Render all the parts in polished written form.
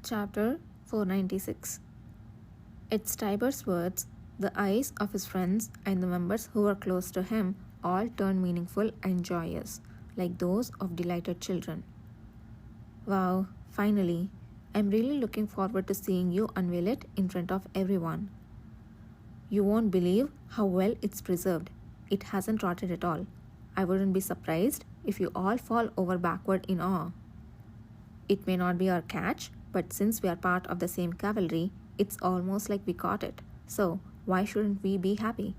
Chapter 496. At Steiber's words, the eyes of his friends and the members who were close to him all turned meaningful and joyous, like those of delighted children. Wow, finally, I'm really looking forward to seeing you unveil it in front of everyone. You won't believe how well it's preserved. It hasn't rotted at all. I wouldn't be surprised if you all fall over backward in awe. It may not be our catch, but since we are part of the same cavalry, it's almost like we caught it. So, why shouldn't we be happy?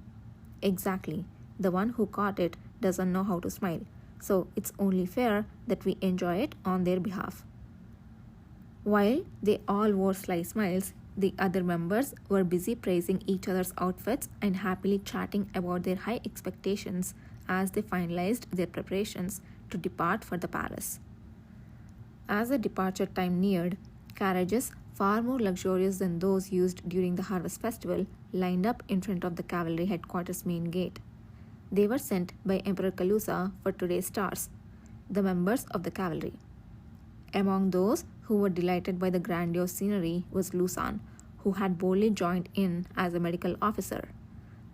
Exactly. The one who caught it doesn't know how to smile. So, it's only fair that we enjoy it on their behalf. While they all wore sly smiles, the other members were busy praising each other's outfits and happily chatting about their high expectations as they finalized their preparations to depart for the palace. As the departure time neared, carriages far more luxurious than those used during the harvest festival lined up in front of the cavalry headquarters main gate. They were sent by Emperor Kalusa for today's stars, the members of the cavalry. Among those who were delighted by the grandiose scenery was Lusan, who had boldly joined in as a medical officer.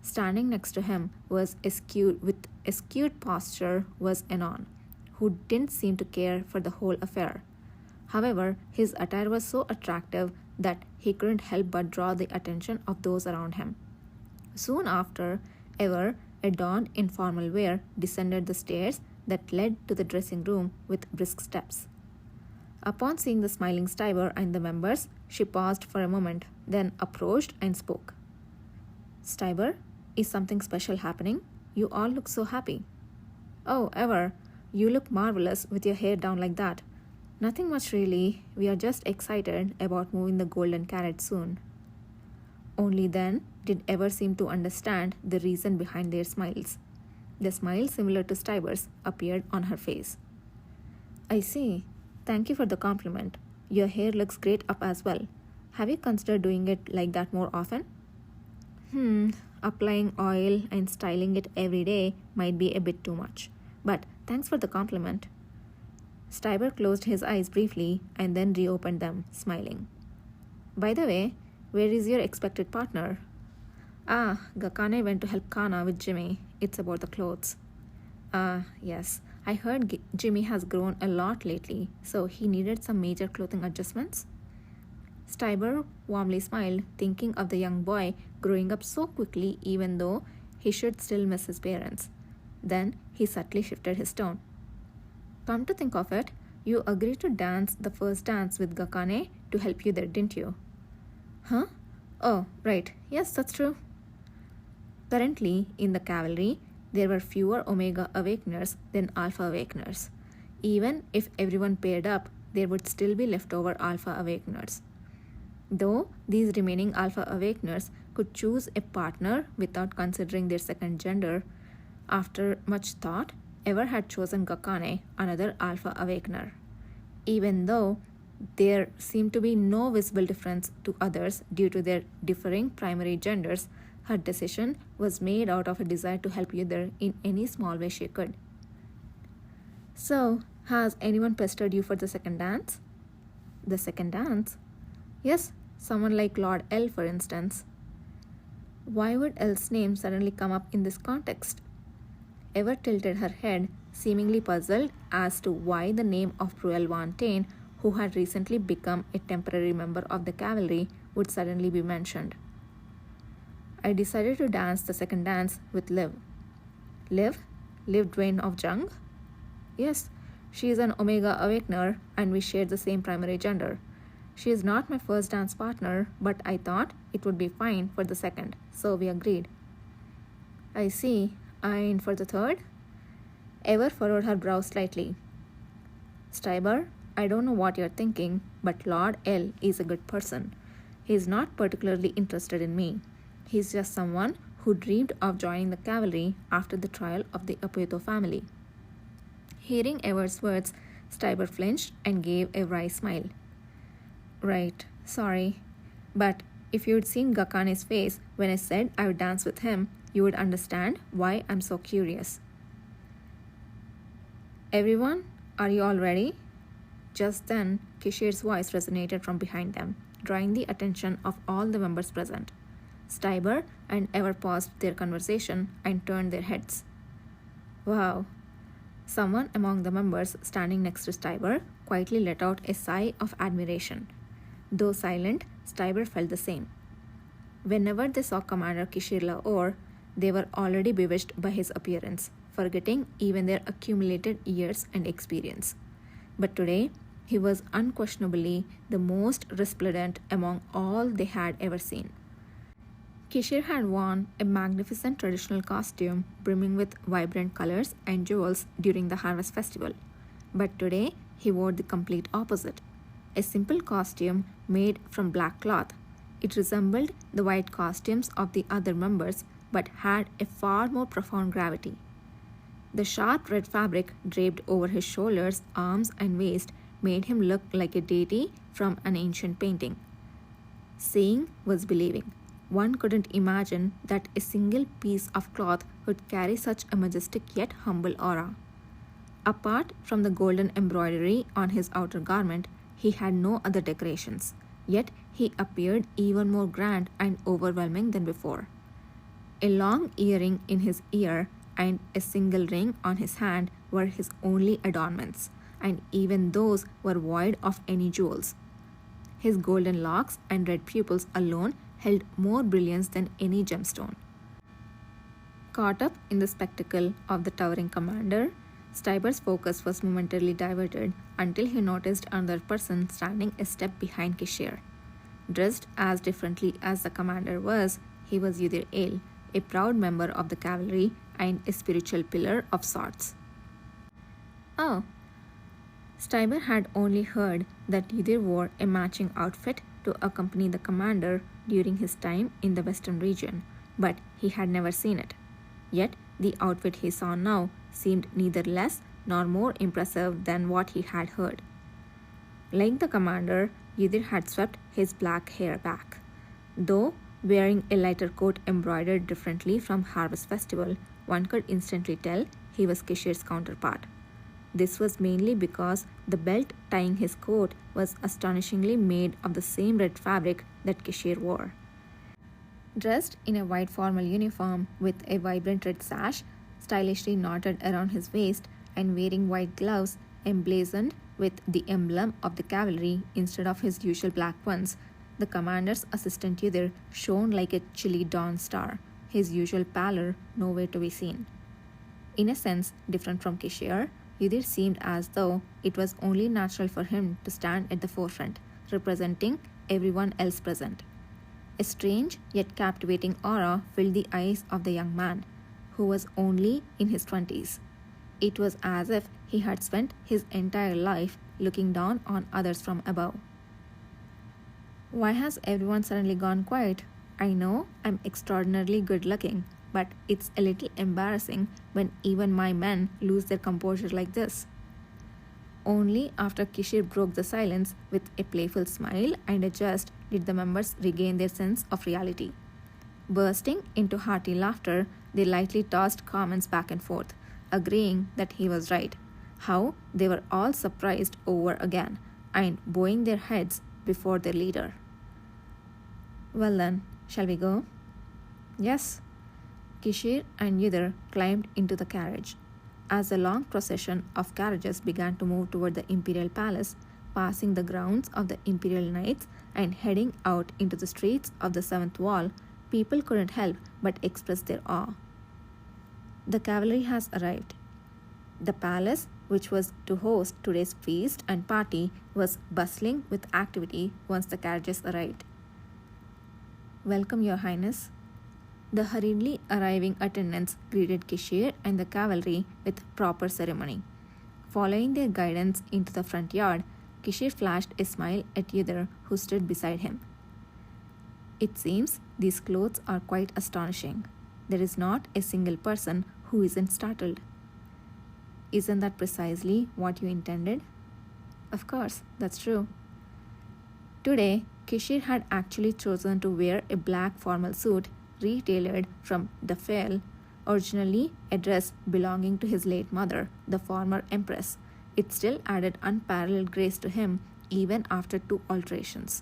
Standing next to him with askew posture was Anon, who didn't seem to care for the whole affair. However, his attire was so attractive that he couldn't help but draw the attention of those around him. Soon after, Ever, adorned in formal wear, descended the stairs that led to the dressing room with brisk steps. Upon seeing the smiling Steiber and the members, she paused for a moment, then approached and spoke. Steiber, is something special happening? You all look so happy. Oh, Ever, you look marvelous with your hair down like that. Nothing much really. We are just excited about moving the golden carriage soon. Only then did Ever seem to understand the reason behind their smiles. The smile similar to Steiber's appeared on her face. I see. Thank you for the compliment. Your hair looks great up as well. Have you considered doing it like that more often? Applying oil and styling it every day might be a bit too much. But thanks for the compliment. Steiber closed his eyes briefly and then reopened them, smiling. By the way, where is your expected partner? Gakane went to help Kana with Jimmy. It's about the clothes. Yes. I heard Jimmy has grown a lot lately, so he needed some major clothing adjustments. Steiber warmly smiled, thinking of the young boy growing up so quickly even though he should still miss his parents. Then he subtly shifted his tone. Come to think of it, you agreed to dance the first dance with Gakane to help you there, didn't you? Huh? Oh, right. Yes, that's true. Currently, in the cavalry, there were fewer Omega Awakeners than Alpha Awakeners. Even if everyone paired up, there would still be leftover Alpha Awakeners. Though these remaining Alpha Awakeners could choose a partner without considering their second gender, after much thought, Ever had chosen Gakane, another Alpha Awakener. Even though there seemed to be no visible difference to others due to their differing primary genders, her decision was made out of a desire to help Yudhir in any small way she could. So, has anyone pestered you for the second dance? The second dance? Yes, someone like Lord L, for instance. Why would L's name suddenly come up in this context? Ever tilted her head, seemingly puzzled as to why the name of Pruel Fontaine, who had recently become a temporary member of the cavalry, would suddenly be mentioned. I decided to dance the second dance with Liv. Liv? Liv Dwayne of Jung? Yes, she is an Omega Awakener and we share the same primary gender. She is not my first dance partner, but I thought it would be fine for the second, so we agreed. I see. And for the third? Ever furrowed her brow slightly. Steiber, I don't know what you're thinking, but Lord L is a good person. He is not particularly interested in me. He's just someone who dreamed of joining the cavalry after the trial of the Apueto family. Hearing Ever's words, Steiber flinched and gave a wry smile. Right, sorry. But if you'd seen Gakane's face when I said I would dance with him, you would understand why I'm so curious. Everyone, are you all ready? Just then, Kishir's voice resonated from behind them, drawing the attention of all the members present. Steiber and Ever paused their conversation and turned their heads. Wow! Someone among the members standing next to Steiber quietly let out a sigh of admiration. Though silent, Steiber felt the same. Whenever they saw Commander Kishir Lahore, they were already bewitched by his appearance, forgetting even their accumulated years and experience. But today, he was unquestionably the most resplendent among all they had ever seen. Kishir had worn a magnificent traditional costume brimming with vibrant colors and jewels during the harvest festival. But today, he wore the complete opposite. A simple costume made from black cloth. It resembled the white costumes of the other members but had a far more profound gravity. The sharp red fabric draped over his shoulders, arms, and waist made him look like a deity from an ancient painting. Seeing was believing. One couldn't imagine that a single piece of cloth could carry such a majestic yet humble aura. Apart from the golden embroidery on his outer garment, he had no other decorations, yet he appeared even more grand and overwhelming than before. A long earring in his ear and a single ring on his hand were his only adornments, and even those were void of any jewels. His golden locks and red pupils alone held more brilliance than any gemstone. Caught up in the spectacle of the towering commander, Steiber's focus was momentarily diverted until he noticed another person standing a step behind Kishir. Dressed as differently as the commander was, he was Yudir El, a proud member of the cavalry and a spiritual pillar of sorts. Oh! Steiber had only heard that Yudir wore a matching outfit to accompany the commander during his time in the western region, but he had never seen it. Yet the outfit he saw now seemed neither less nor more impressive than what he had heard. Like the commander, Yudir had swept his black hair back. Though wearing a lighter coat embroidered differently from Harvest Festival, one could instantly tell he was Kishir's counterpart. This was mainly because the belt tying his coat was astonishingly made of the same red fabric that Kishir wore. Dressed in a white formal uniform with a vibrant red sash stylishly knotted around his waist and wearing white gloves emblazoned with the emblem of the cavalry instead of his usual black ones, the commander's assistant Yudir shone like a chilly dawn star, his usual pallor nowhere to be seen. In a sense different from Kishir, Yudir seemed as though it was only natural for him to stand at the forefront, representing everyone else present. A strange yet captivating aura filled the eyes of the young man, who was only in his 20s. It was as if he had spent his entire life looking down on others from above. Why has everyone suddenly gone quiet? I know I'm extraordinarily good-looking, but it's a little embarrassing when even my men lose their composure like this. Only after Kishir broke the silence with a playful smile and a jest did the members regain their sense of reality. Bursting into hearty laughter, they lightly tossed comments back and forth, agreeing that he was right. How they were all surprised over again and bowing their heads before their leader. Well then, shall we go? Yes. Kishir and Yudir climbed into the carriage. As the long procession of carriages began to move toward the imperial palace, passing the grounds of the imperial knights and heading out into the streets of the seventh wall, people couldn't help but express their awe. The cavalry has arrived. The palace, which was to host today's feast and party, was bustling with activity once the carriages arrived. Welcome, Your Highness. The hurriedly arriving attendants greeted Kishir and the cavalry with proper ceremony. Following their guidance into the front yard, Kishir flashed a smile at Yudir, who stood beside him. It seems these clothes are quite astonishing. There is not a single person who isn't startled. Isn't that precisely what you intended? Of course, that's true. Today, Kishir had actually chosen to wear a black formal suit retailored from Dafel, originally a dress belonging to his late mother, the former empress. It still added unparalleled grace to him even after 2 alterations.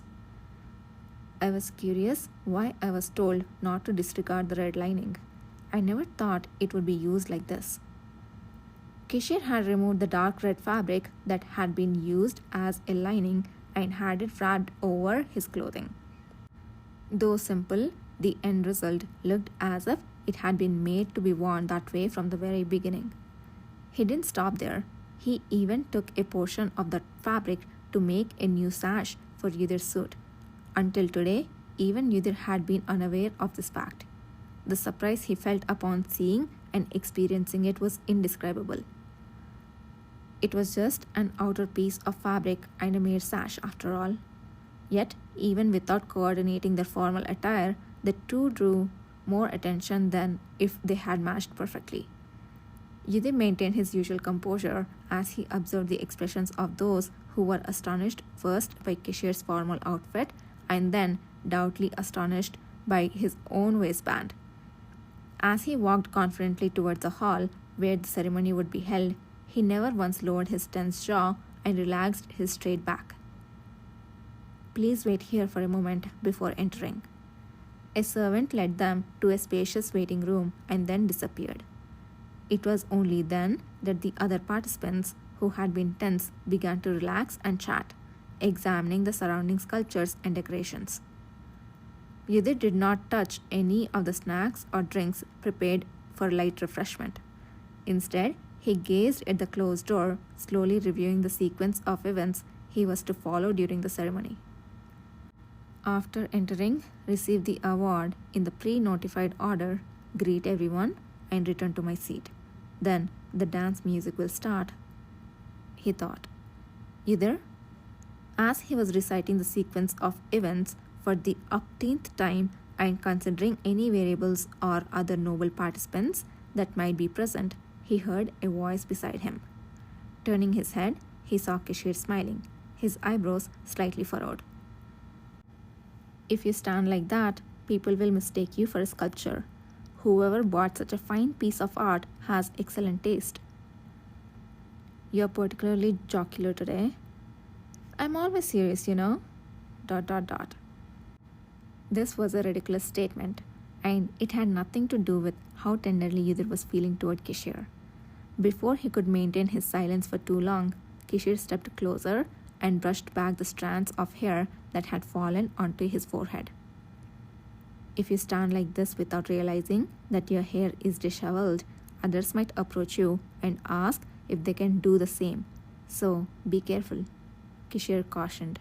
I was curious why I was told not to disregard the red lining. I never thought it would be used like this. Kishir had removed the dark red fabric that had been used as a lining and had it wrapped over his clothing. Though simple, the end result looked as if it had been made to be worn that way from the very beginning. He didn't stop there. He even took a portion of the fabric to make a new sash for Yudhir's suit. Until today, even Yudhir had been unaware of this fact. The surprise he felt upon seeing and experiencing it was indescribable. It was just an outer piece of fabric and a mere sash after all. Yet, even without coordinating their formal attire, the two drew more attention than if they had matched perfectly. Yudhir maintained his usual composure as he observed the expressions of those who were astonished first by Kishir's formal outfit and then doubtly astonished by his own waistband. As he walked confidently towards the hall where the ceremony would be held, he never once lowered his tense jaw and relaxed his straight back. Please wait here for a moment before entering. A servant led them to a spacious waiting room and then disappeared. It was only then that the other participants, who had been tense, began to relax and chat, examining the surrounding sculptures and decorations. Yudhir did not touch any of the snacks or drinks prepared for light refreshment. Instead, he gazed at the closed door, slowly reviewing the sequence of events he was to follow during the ceremony. After entering, receive the award in the pre-notified order, greet everyone, and return to my seat. Then the dance music will start, he thought. Yudhir, as he was reciting the sequence of events for the umpteenth time and considering any variables or other noble participants that might be present, he heard a voice beside him. Turning his head, he saw Kishir smiling, his eyebrows slightly furrowed. If you stand like that, people will mistake you for a sculptor. Whoever bought such a fine piece of art has excellent taste. You're particularly jocular today. I'm always serious, you know. ... This was a ridiculous statement, and it had nothing to do with how tenderly Yudhir was feeling toward Kishir. Before he could maintain his silence for too long, Kishir stepped closer and brushed back the strands of hair that had fallen onto his forehead. If you stand like this without realizing that your hair is disheveled, others might approach you and ask if they can do the same. So be careful, Kishir cautioned.